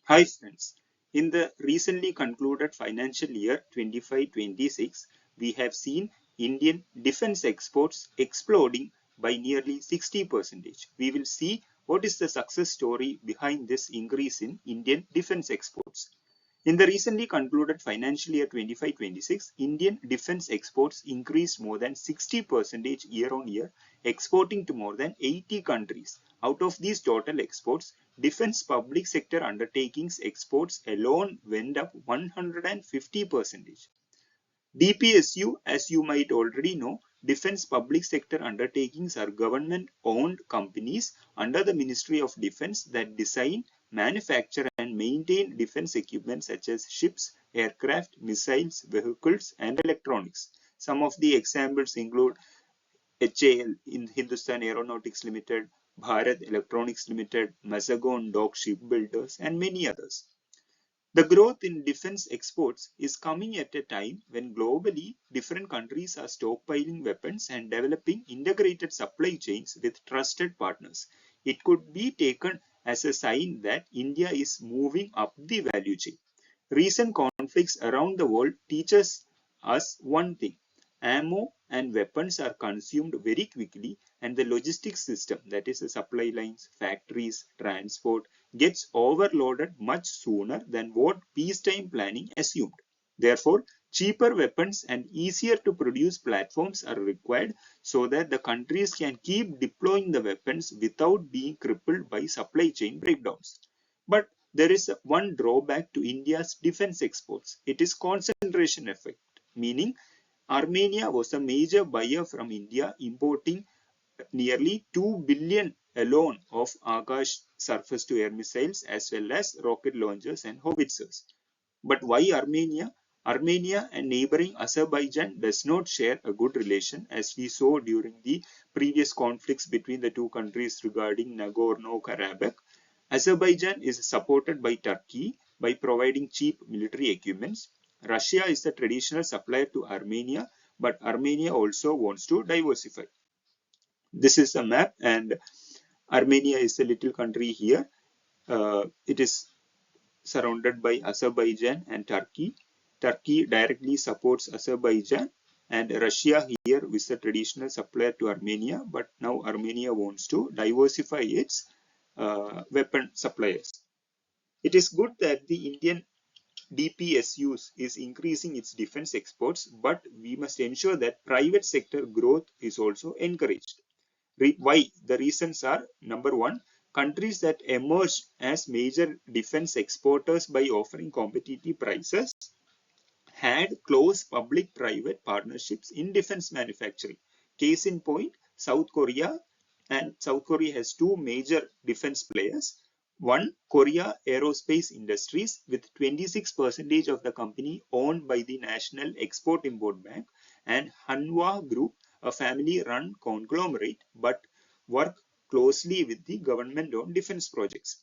Hi friends, in the recently concluded financial year 25-26, we have seen Indian defense exports exploding by nearly 60%. We will see what is the success story behind this increase in Indian defense exports. In the recently concluded financial year 25-26, Indian defense exports increased more than 60% year on year, exporting to more than 80 countries. Out of these total exports, defense public sector undertakings exports alone went up 150%. DPSU, as you might already know, defense public sector undertakings are government-owned companies under the Ministry of Defense that design, manufacture and maintain defense equipment such as ships, aircraft, missiles, vehicles and electronics. Some of the examples include HAL in Hindustan Aeronautics Limited, Bharat Electronics Limited, Mazagon Dock Shipbuilders and many others. The growth in defense exports is coming at a time when globally different countries are stockpiling weapons and developing integrated supply chains with trusted partners. It could be taken as a sign that India is moving up the value chain. Recent conflicts around the world teaches us one thing: ammo and weapons are consumed very quickly, and the logistics system, that is the supply lines, factories, transport, gets overloaded much sooner than what peacetime planning assumed. Therefore, cheaper weapons and easier to produce platforms are required so that the countries can keep deploying the weapons without being crippled by supply chain breakdowns. But there is one drawback to India's defense exports. It is concentration effect, meaning Armenia was a major buyer from India, importing nearly 2 billion alone of Akash surface-to-air missiles as well as rocket launchers and howitzers. But why Armenia? Armenia and neighboring Azerbaijan does not share a good relation, as we saw during the previous conflicts between the two countries regarding Nagorno-Karabakh. Azerbaijan is supported by Turkey by providing cheap military equipments. Russia is the traditional supplier to Armenia, but Armenia also wants to diversify. This is a map, and Armenia is a little country here. It is surrounded by Azerbaijan and Turkey. Turkey directly supports Azerbaijan, and Russia here is the traditional supplier to Armenia, but now Armenia wants to diversify its weapon suppliers. It is good that the Indian DPSU is increasing its defense exports, but we must ensure that private sector growth is also encouraged. Why? The reasons are: number one, countries that emerged as major defense exporters by offering competitive prices had close public-private partnerships in defense manufacturing. Case in point, South Korea, and South Korea has two major defense players. One, Korea Aerospace Industries, with 26% of the company owned by the National Export-Import Bank, and Hanwha Group, a family-run conglomerate, but work closely with the government on defense projects.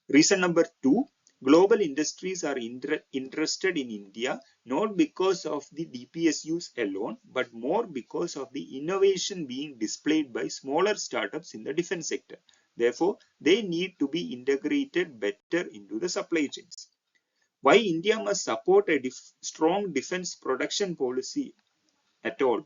Reason number two, global industries are interested in India not because of the DPSUs alone, but more because of the innovation being displayed by smaller startups in the defense sector. Therefore, they need to be integrated better into the supply chains. Why India must support a strong defense production policy at all?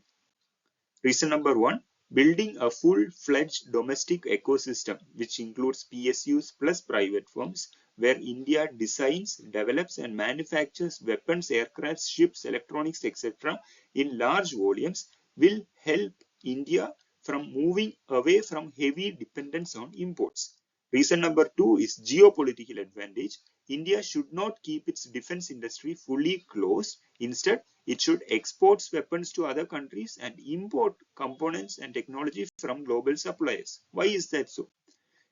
Reason number one, building a full-fledged domestic ecosystem, which includes PSUs plus private firms, where India designs, develops and manufactures weapons, aircraft, ships, electronics, etc. in large volumes, will help India from moving away from heavy dependence on imports. Reason number two is geopolitical advantage. India should not keep its defense industry fully closed. Instead, it should export weapons to other countries and import components and technology from global suppliers. Why is that so?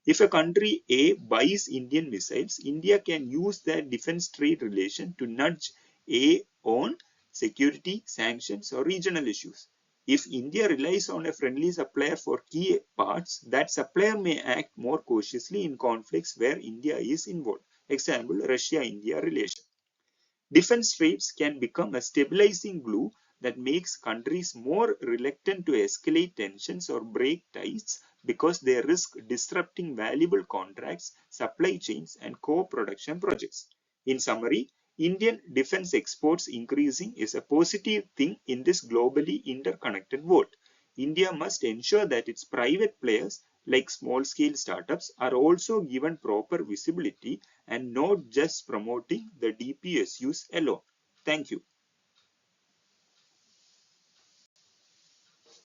If a country A buys Indian missiles, India can use that defense trade relation to nudge A on security, sanctions, or regional issues. If India relies on a friendly supplier for key parts, that supplier may act more cautiously in conflicts where India is involved. Example, Russia-India relation. Defense trades can become a stabilizing glue that makes countries more reluctant to escalate tensions or break ties because they risk disrupting valuable contracts, supply chains, and co-production projects. In summary, Indian defense exports increasing is a positive thing in this globally interconnected world. India must ensure that its private players, like small scale startups, are also given proper visibility and not just promoting the DPSUs alone. Thank you.